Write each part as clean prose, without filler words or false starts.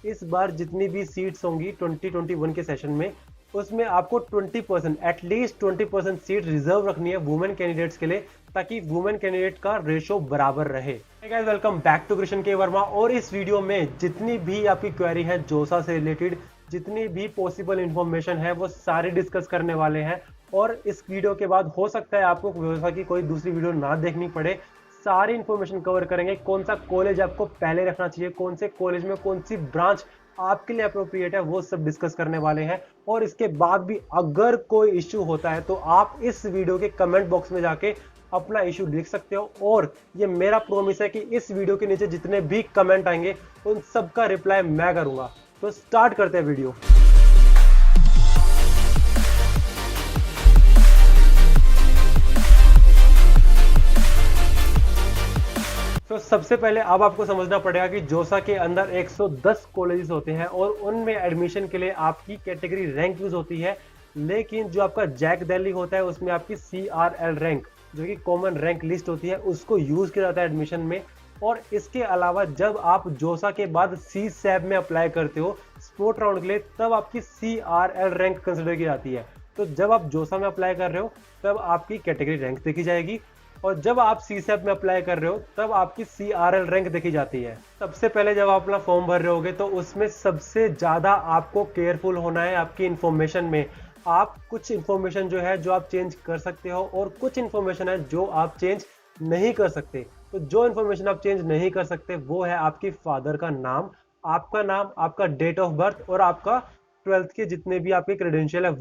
इस बार जितनी भी सीट्स होंगी 2021 के सेशन में, उसमें आपको 20% एटलीस्ट 20% सीट रिजर्व रखनी है वुमेन कैंडिडेट्स के लिए, ताकि वुमेन कैंडिडेट का रेशो बराबर रहे। Guys, welcome back to Krishna K Verma. और इस वीडियो में जितनी भी आपकी क्वेरी है जोसा से रिलेटेड, जितनी भी पॉसिबल इंफॉर्मेशन है वो सारी डिस्कस करने वाले हैं। और इस वीडियो के बाद हो सकता है आपको जोसा की कोई दूसरी वीडियो ना देखनी पड़े। सारी इंफॉर्मेशन कवर करेंगे, कौन सा कॉलेज आपको पहले रखना चाहिए, कौन से कॉलेज में कौन सी ब्रांच आपके लिए अप्रोप्रिएट है, वो सब डिस्कस करने वाले हैं। और इसके बाद भी अगर कोई इश्यू होता है तो आप इस वीडियो के कमेंट बॉक्स में जाके अपना इश्यू लिख सकते हो। और ये मेरा प्रॉमिस है कि इस वीडियो के नीचे जितने भी कमेंट आएंगे उन सबका रिप्लाई मैं करूंगा। तो स्टार्ट करते हैं वीडियो। तो सबसे पहले अब आपको समझना पड़ेगा कि जोसा के अंदर 110 कॉलेजेस होते हैं और उनमें एडमिशन के लिए आपकी कैटेगरी रैंक यूज होती है। लेकिन जो आपका जैक दिल्ली होता है उसमें आपकी CRL रैंक, जो कि कॉमन रैंक लिस्ट होती है, उसको यूज किया जाता है एडमिशन में। और इसके अलावा जब आप जोसा के बाद CSAB में अप्लाई करते हो स्पोर्ट राउंड के लिए, तब आपकी CRL रैंक कंसिडर की जाती है। तो जब आप जोसा में अप्लाई कर रहे हो तब आपकी कैटेगरी रैंक देखी जाएगी, और जब आप CSAB में अप्लाई कर रहे हो तब आपकी CRL रैंक देखी जाती है। सबसे पहले जब आप अपना फॉर्म भर रहे होगे तो उसमें सबसे ज्यादा आपको केयरफुल होना है आपकी इंफॉर्मेशन में। आप कुछ इंफॉर्मेशन जो है जो आप चेंज कर सकते हो और कुछ इंफॉर्मेशन है जो आप चेंज नहीं कर सकते। तो जो इंफॉर्मेशन आप चेंज नहीं कर सकते वो है आपकी फादर का नाम, आपका डेट ऑफ बर्थ और आपका 12th के जितने भी आपके क्रेडेंशियल है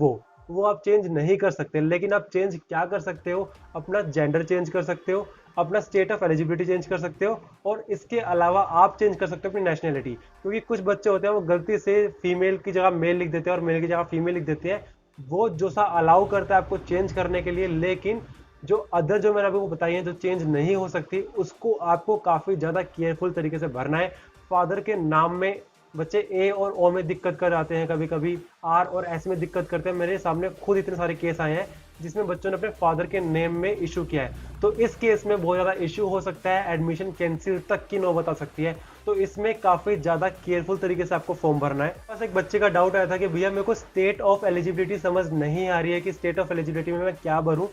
वो आप चेंज नहीं कर सकते। लेकिन आप चेंज क्या कर सकते हो, अपना जेंडर चेंज कर सकते हो, अपना स्टेट ऑफ एलिजिबिलिटी चेंज कर सकते हो, और इसके अलावा आप चेंज कर सकते हो अपनी नेशनलिटी। क्योंकि कुछ बच्चे होते हैं वो गलती से फीमेल की जगह मेल लिख देते हैं और मेल की जगह फीमेल लिख देते हैं। वो जो सा अलाउ करता है आपको चेंज करने के लिए, लेकिन जो अदर जो मैंने आपको बताई है जो चेंज नहीं हो सकती, उसको आपको काफी ज्यादा केयरफुल तरीके से भरना है। फादर के नाम में बच्चे ए और ओ में दिक्कत कर जाते हैं, कभी कभी आर और एस में दिक्कत करते हैं। मेरे सामने खुद इतने सारे केस आए हैं जिसमें बच्चों ने अपने फादर के नेम में इशू किया है। तो इस केस में बहुत ज्यादा इशू हो सकता है, एडमिशन कैंसिल तक की नौबत आ सकती है। तो इसमें काफी ज्यादा केयरफुल तरीके से आपको फॉर्म भरना है। बस एक बच्चे का डाउट आया था कि भैया मेरे को स्टेट ऑफ एलिजिबिलिटी समझ नहीं आ रही है कि स्टेट ऑफ एलिजिबिलिटी में मैं क्या भरूं।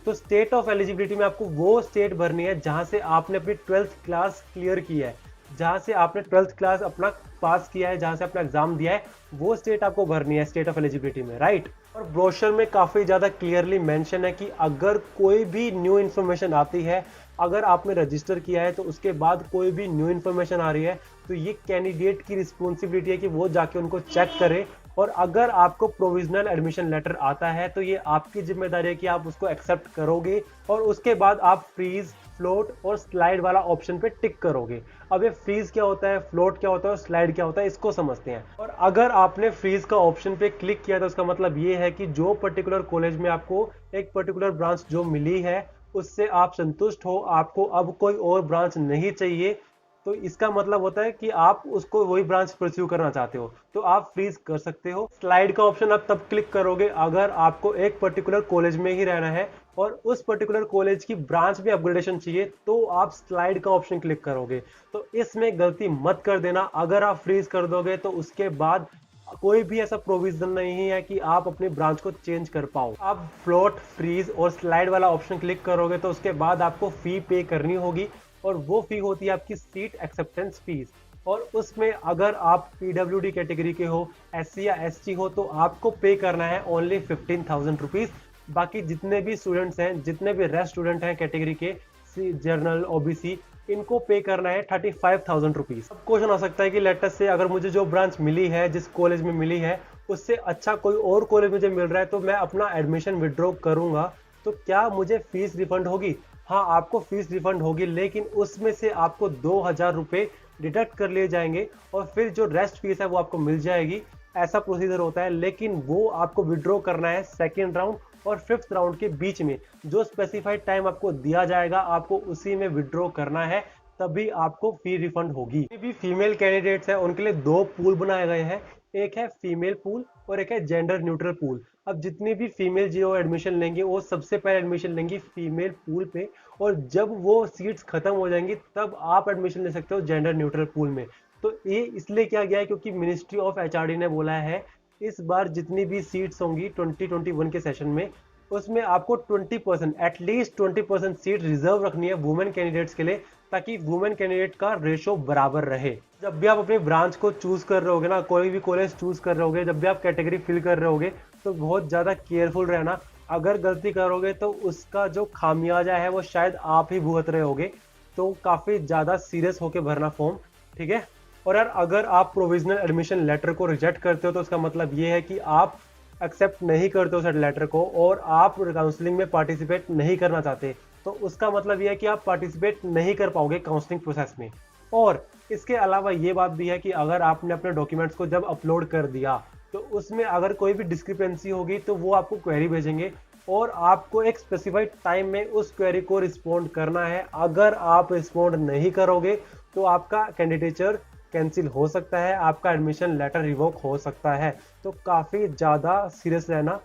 तो स्टेट ऑफ एलिजिबिलिटी में आपको वो स्टेट भरनी है जहां से आपने अपनी 12th क्लास क्लियर की है, जहां से आपने 12th क्लास अपना पास किया है, जहां से अपना एग्जाम दिया है, वो स्टेट आपको भरनी है स्टेट ऑफ एलिजिबिलिटी में, राइट। और ब्रोशर में काफी ज्यादा क्लियरली मेंशन है कि अगर कोई भी न्यू इन्फॉर्मेशन आती है, अगर आपने रजिस्टर किया है तो उसके बाद कोई भी न्यू इन्फॉर्मेशन आ रही है तो ये कैंडिडेट की रिस्पॉन्सिबिलिटी है कि वो जाके उनको चेक करे। और अगर आपको प्रोविजनल एडमिशन लेटर आता है तो ये आपकी जिम्मेदारी है कि आप उसको एक्सेप्ट करोगे और उसके बाद आप फ्रीज, फ्लोट और स्लाइड वाला ऑप्शन पे टिक करोगे। अब ये फ्रीज क्या होता है, फ्लोट क्या होता है और स्लाइड क्या होता है, इसको समझते हैं। और अगर आपने फ्रीज का ऑप्शन पे क्लिक किया तो उसका मतलब ये है कि जो पर्टिकुलर कॉलेज में आपको एक पर्टिकुलर ब्रांच जो मिली है उससे आप संतुष्ट हो, आपको अब कोई और ब्रांच नहीं चाहिए। तो इसका मतलब होता है कि आप उसको वही ब्रांच परस्यू करना चाहते हो, तो आप फ्रीज कर सकते हो। स्लाइड का ऑप्शन आप तब क्लिक करोगे अगर आपको एक पर्टिकुलर कॉलेज में ही रहना है और उस पर्टिकुलर कॉलेज की ब्रांच में अपग्रेडेशन चाहिए, तो आप स्लाइड का ऑप्शन क्लिक करोगे। तो इसमें गलती मत कर देना, अगर आप फ्रीज कर दोगे तो उसके बाद कोई भी ऐसा प्रोविजन नहीं है कि आप अपनी ब्रांच को चेंज कर पाओ। आप फ्लोट, फ्रीज और स्लाइड वाला ऑप्शन क्लिक करोगे तो उसके बाद आपको फी पे करनी होगी, और वो फी होती है आपकी सीट एक्सेप्टेंस फीस। और उसमें अगर आप PWD कैटेगरी के हो, SC या ST हो, तो आपको पे करना है ओनली 15,000 रुपीज। बाकी जितने भी स्टूडेंट्स हैं, जितने भी रेस्ट स्टूडेंट हैं कैटेगरी के, जनरल, OBC, इनको पे करना है 35,000 रुपीज। अब क्वेश्चन आ सकता है कि लेटर से अगर मुझे जो ब्रांच मिली है, जिस कॉलेज में मिली है, उससे अच्छा कोई और कॉलेज मुझे मिल रहा है तो मैं अपना एडमिशन विड्रॉ करूंगा, तो क्या मुझे फीस रिफंड होगी? हाँ, आपको फीस रिफंड होगी, लेकिन उसमें से आपको 2,000 रुपए डिडक्ट कर लिए जाएंगे और फिर जो रेस्ट फीस है वो आपको मिल जाएगी। ऐसा प्रोसीजर होता है, लेकिन वो आपको विड्रॉ करना है सेकेंड राउंड और 5th राउंड के बीच में। जो स्पेसिफाइड टाइम आपको दिया जाएगा आपको उसी में विड्रॉ करना है, तभी आपको फी रिफंड होगी। भी फीमेल कैंडिडेट्स हैं उनके लिए दो पूल बनाए गए हैं, एक है फीमेल पूल और एक है जेंडर न्यूट्रल पूल। अब जितनी भी फीमेल जो एडमिशन लेंगे वो सबसे पहले एडमिशन लेंगी फीमेल पूल पे, और जब वो सीट्स खत्म हो जाएंगी तब आप एडमिशन ले सकते हो जेंडर न्यूट्रल पूल में। तो ये इसलिए किया गया है क्योंकि मिनिस्ट्री ऑफ एचआरडी ने बोला है इस बार जितनी भी सीट्स होंगी 2021 के सेशन में, उसमें आपको 20% एटलीस्ट 20% सीट रिजर्व रखनी है वुमेन कैंडिडेट्स के लिए, ताकि वुमेन कैंडिडेट का रेशो बराबर रहे। जब भी आप अपने ब्रांच को चूज कर रहे होगे ना, कोई भी कॉलेज चूज कर रहे होगे, जब भी आप कैटेगरी फिल कर रहे होगे, तो बहुत ज्यादा केयरफुल रहना। अगर गलती करोगे तो उसका जो खामियाजा है वो शायद आप ही भुगत रहे होगे, तो काफी ज्यादा सीरियस होके भरना फॉर्म, ठीक है। और यार अगर आप प्रोविजनल एडमिशन लेटर को रिजेक्ट करते हो तो उसका मतलब ये है कि आप एक्सेप्ट नहीं करते हो सेट लेटर को और आप काउंसलिंग में पार्टिसिपेट नहीं करना चाहते, तो उसका मतलब ये है कि आप पार्टिसिपेट नहीं कर पाओगे काउंसलिंग प्रोसेस में। और इसके अलावा ये बात भी है कि अगर आपने अपने डॉक्यूमेंट्स को जब अपलोड कर दिया तो उसमें अगर कोई भी डिस्क्रिपेंसी होगी तो वो आपको क्वेरी भेजेंगे और आपको एक स्पेसिफाइड टाइम में उस क्वेरी को रिस्पॉन्ड करना है। अगर आप रिस्पॉन्ड नहीं करोगे तो आपका कैंडिडेचर कैंसिल हो सकता है, आपका एडमिशन लेटर रिवोक हो सकता है। तो काफ़ी ज़्यादा सीरियस रहना,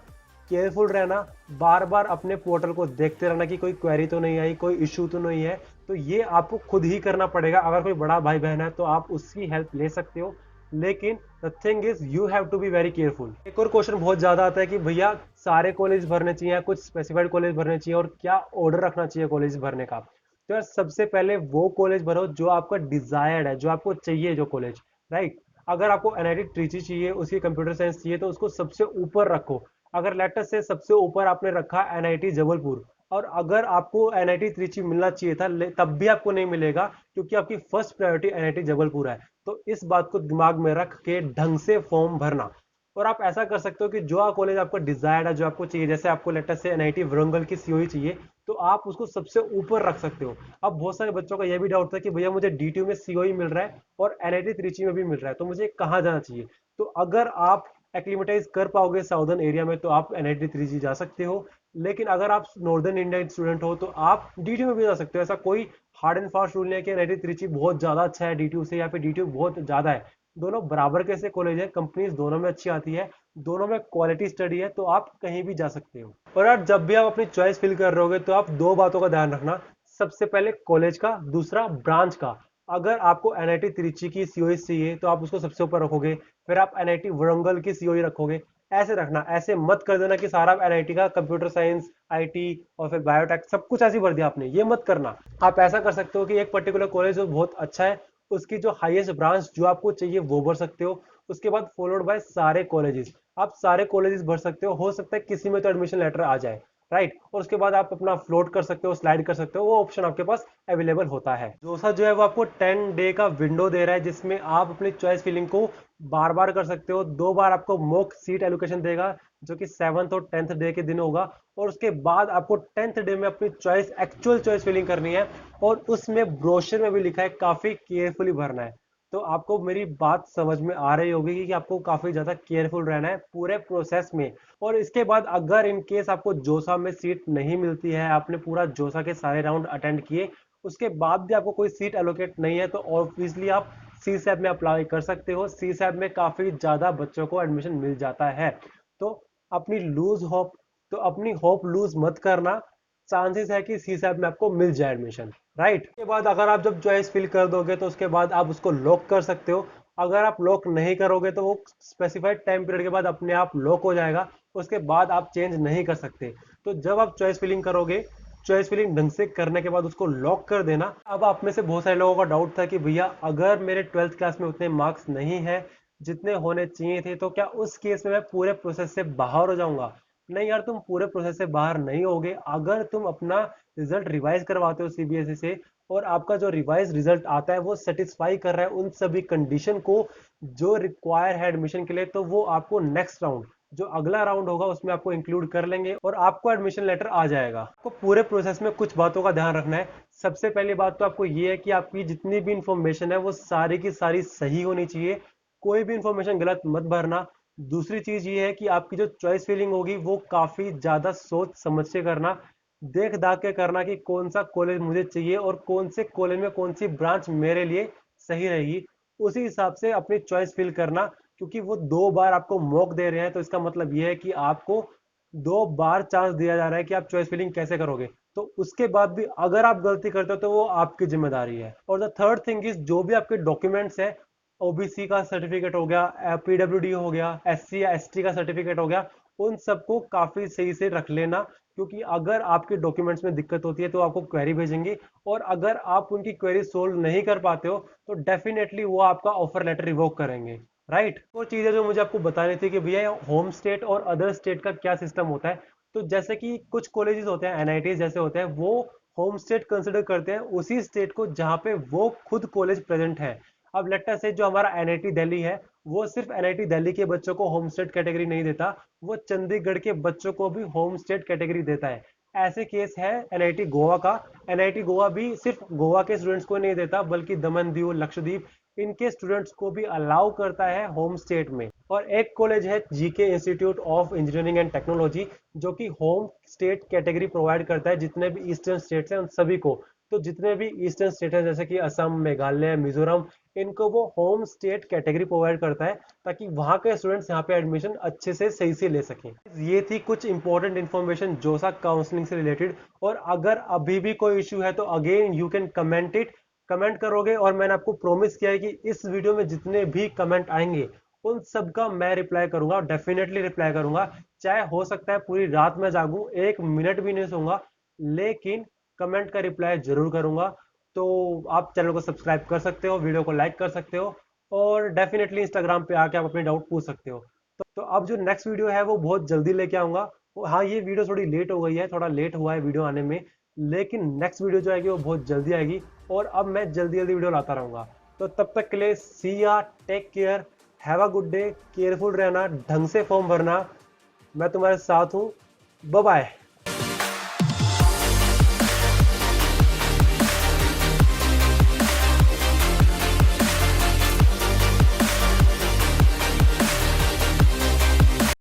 केयरफुल रहना, बार बार अपने पोर्टल को देखते रहना कि कोई क्वेरी तो नहीं आई, कोई इशू तो नहीं है। तो ये आपको खुद ही करना पड़ेगा। अगर कोई बड़ा भाई बहन है तो आप उसकी हेल्प ले सकते हो, लेकिन the thing is you have to be very careful. एक और क्वेश्चन बहुत ज़्यादा आता है कि भैया सारे कॉलेज भरने चाहिए या कुछ स्पेसिफाइड कॉलेज भरने चाहिए और क्या ऑर्डर रखना चाहिए कॉलेज भरने का। तो यार सबसे पहले वो कॉलेज भरो जो आपका डिजायर्ड है, जो आपको चाहिए जो कॉलेज, राइट। अगर आपको एनआईटी ट्रिची चाहिए, उसकी कंप्यूटर साइंस चाहिए, तो उसको सबसे ऊपर रखो। अगर लेटर से सबसे ऊपर आपने रखा एनआईटी जबलपुर, और अगर आपको एनआईटी त्रिची मिलना चाहिए था तब भी आपको नहीं मिलेगा क्योंकि आपकी फर्स्ट प्रायोरिटी एनआईटी जबलपुर है। तो इस बात को दिमाग में रख के ढंग से फॉर्म भरना। और आप ऐसा कर सकते हो कि जो कॉलेज आपका डिजायर्ड है, जो आपको चाहिए, जैसे आपको लेटर से एनआईटी वरंगल की सीओई चाहिए, तो आप उसको सबसे ऊपर रख सकते हो। अब बहुत सारे बच्चों का यह भी डाउट था कि भैया मुझे डीटीयू में सीओई मिल रहा है और एनआईटी त्रिची में भी मिल रहा है, तो मुझे कहाँ जाना चाहिए। तो अगर आप एक्लिमेटाइज कर पाओगे साउदर्न एरिया में तो आप एनआईटी त्रिची जा सकते हो, लेकिन अगर आप नॉर्दर्न इंडियन स्टूडेंट हो तो आप डीटीयू में भी जा सकते हो। ऐसा कोई हार्ड एंड फास्ट रूल नहीं है कि एनआईटी त्रिची बहुत ज्यादा अच्छा है डीटीयू से या फिर डीटीयू बहुत ज्यादा है। दोनों बराबर के से कॉलेज है, कंपनीज दोनों में अच्छी आती है, दोनों में क्वालिटी स्टडी है, तो आप कहीं भी जा सकते हो। और यार जब भी आप अपनी चॉइस फिल कर रहे होगे तो आप दो बातों का ध्यान रखना। सबसे पहले कॉलेज का, दूसरा ब्रांच का। अगर आपको एनआईटी त्रिची की सीओई चाहिए तो आप उसको सबसे ऊपर रखोगे, फिर आप एनआईटी वरंगल की सीओई रखोगे। ऐसे रखना, ऐसे मत कर देना कि सारा एनआईटी का कंप्यूटर साइंस, आईटी और फिर बायोटेक सब कुछ ऐसे भर दिया आपने, ये मत करना। आप ऐसा कर सकते हो कि एक पर्टिकुलर कॉलेज जो बहुत अच्छा है उसकी जो हाईएस्ट ब्रांच जो आपको चाहिए वो भर सकते हो, उसके बाद फॉलोड बाय सारे कॉलेजेस। आप सारे कॉलेजेस भर सकते हो सकता है किसी में तो एडमिशन लेटर आ जाए, राइट। और उसके बाद आप अपना फ्लोट कर सकते हो, स्लाइड कर सकते हो, वो ऑप्शन आपके पास अवेलेबल होता है। जोसा जो है वो आपको 10 डे का विंडो दे रहा है जिसमें आप अपनी चॉइस फिलिंग को बार बार कर सकते हो। 2 बार आपको मॉक सीट एलोकेशन देगा जो कि 7th और 10th डे के दिन होगा, और उसके बाद आपको 10th डे में अपनी चॉइस, एक्चुअल चॉइस फिलिंग करनी है, और उसमें ब्रोशर में भी लिखा है काफी केयरफुली भरना है। तो आपको मेरी बात समझ में आ रही होगी कि आपको काफी ज्यादा केयरफुल रहना है पूरे प्रोसेस में। और इसके बाद अगर इन केस आपको जोसा में सीट नहीं मिलती है, आपने पूरा जोसा के सारे राउंड अटेंड किए, उसके बाद भी आपको कोई सीट एलोकेट नहीं है, तो ऑब्वियसली आप सी सैप में अप्लाई कर सकते हो। सी सैप में काफी ज्यादा बच्चों को एडमिशन मिल जाता है। तो अपनी लूज होप तो अपनी होप लूज मत करना, चांसेस है कि सी सैप में आपको मिल जाए एडमिशन, राइट। उसके बाद अगर आप जब चॉइस फिल कर दोगे तो उसके बाद आप उसको लॉक कर सकते हो। अगर आप लॉक नहीं करोगे तो वो स्पेसिफाइड टाइम पीरियड के बाद अपने आप लॉक हो जाएगा, उसके बाद आप चेंज नहीं कर सकते। तो जब आप चॉइस फिलिंग करोगे, चॉइस फिलिंग ढंग से करने के बाद उसको लॉक कर देना। अब आप में से बहुत सारे लोगों का डाउट था कि भैया अगर मेरे 12th क्लास में उतने मार्क्स नहीं है जितने होने चाहिए थे तो क्या उस केस में मैं पूरे प्रोसेस से बाहर हो जाऊंगा। नहीं यार, तुम पूरे प्रोसेस से बाहर नहीं होगे। अगर तुम अपना रिजल्ट रिवाइज करवाते हो सीबीएसई से और आपका जो रिवाइज रिजल्ट आता है वो सेटिस्फाई कर रहा है उन सभी कंडीशन को जो रिक्वायर है एडमिशन के लिए, तो वो आपको नेक्स्ट राउंड, जो अगला राउंड होगा उसमें आपको इंक्लूड कर लेंगे और आपको एडमिशन लेटर आ जाएगा। आपको पूरे प्रोसेस में कुछ बातों का ध्यान रखना है। सबसे पहली बात तो आपको ये है कि आपकी जितनी भी इंफॉर्मेशन है वो सारी की सारी सही होनी चाहिए, कोई भी इंफॉर्मेशन गलत मत भरना। दूसरी चीज ये है कि आपकी जो चॉइस फिलिंग होगी वो काफी ज्यादा सोच समझ के करना, देख दाख के करना कि कौन सा कॉलेज मुझे चाहिए और कौन से कॉलेज में कौन सी ब्रांच मेरे लिए सही रहेगी, उसी हिसाब से अपनी चॉइस फिल करना। क्योंकि वो 2 बार आपको मौक दे रहे हैं तो इसका मतलब ये है कि आपको 2 बार चांस दिया जा रहा है कि आप चॉइस फिलिंग कैसे करोगे। तो उसके बाद भी अगर आप गलती करते हो तो वो आपकी जिम्मेदारी है। और द थर्ड थिंग इज जो भी आपके डॉक्यूमेंट्स है ओबीसी का सर्टिफिकेट हो गया, पीडब्ल्यूडी हो गया, एससी या एसटी का सर्टिफिकेट हो गया, उन सबको काफी सही से रख लेना, क्योंकि अगर आपके डॉक्यूमेंट्स में दिक्कत होती है तो आपको क्वेरी भेजेंगे, और अगर आप उनकी क्वेरी सोल्व नहीं कर पाते हो तो डेफिनेटली वो आपका ऑफर लेटर रिवोक करेंगे। राइट, वो चीजें जो मुझे आपको बतानी थी कि भैया होम स्टेट और अदर स्टेट का क्या सिस्टम होता है। तो जैसे कि कुछ कॉलेजेस होते हैं, एनआईटी जैसे होते हैं, वो होम स्टेट कंसिडर करते हैं उसी स्टेट को जहां पे वो खुद कॉलेज प्रेजेंट है। अब लेट अस से जो हमारा एनआईटी दिल्ली है, वो सिर्फ एनआईटी दिल्ली के बच्चों को होम स्टेट कैटेगरी नहीं देता, वो चंडीगढ़ के बच्चों को भी होम स्टेट कैटेगरी देता है। ऐसे केस है एनआईटी गोवा का। एनआईटी गोवा भी सिर्फ गोवा के स्टूडेंट्स को नहीं देता, बल्कि दमन दीव, लक्षद्वीप, इनके स्टूडेंट्स को भी अलाउ करता है होम स्टेट में। और एक कॉलेज है GK institute of engineering and technology, जो कि होम स्टेट कैटेगरी प्रोवाइड करता है जितने भी ईस्टर्न स्टेट्स हैं उन सभी को। तो जितने भी ईस्टर्न स्टेट हैं जैसे कि असम, मेघालय, मिजोरम, इनको वो होम स्टेट कैटेगरी प्रोवाइड करता है, ताकि वहां के स्टूडेंट्स यहाँ पे एडमिशन अच्छे से सही से ले सकें। ये थी कुछ इंपॉर्टेंट इन्फॉर्मेशन जोसा काउंसलिंग से रिलेटेड। और अगर अभी भी कोई इश्यू है तो again you can comment it, comment करोगे, और मैंने आपको प्रॉमिस किया है कि इस वीडियो में जितने भी कमेंट आएंगे उन सब का मैं रिप्लाई करूंगा, डेफिनेटली रिप्लाई करूंगा। चाहे हो सकता है पूरी रात में जागूं, 1 मिनट भी नहीं सोऊंगा, लेकिन कमेंट का रिप्लाई जरूर करूंगा। तो आप चैनल को सब्सक्राइब कर सकते हो, वीडियो को लाइक कर सकते हो, और डेफिनेटली इंस्टाग्राम पे आके आप अपने डाउट पूछ सकते हो। तो अब जो नेक्स्ट वीडियो है वो बहुत जल्दी लेके आऊंगा। हाँ, ये वीडियो थोड़ी लेट हो गई है, थोड़ा लेट हुआ है वीडियो आने में, लेकिन नेक्स्ट वीडियो जो आएगी वो बहुत जल्दी आएगी, और अब मैं जल्दी जल्दी वीडियो लाता रहूंगा। तो तब तक के लिए see ya, take care, have a good day, careful रहना, ढंग से फॉर्म भरना, मैं तुम्हारे साथ हूँ। Bye bye.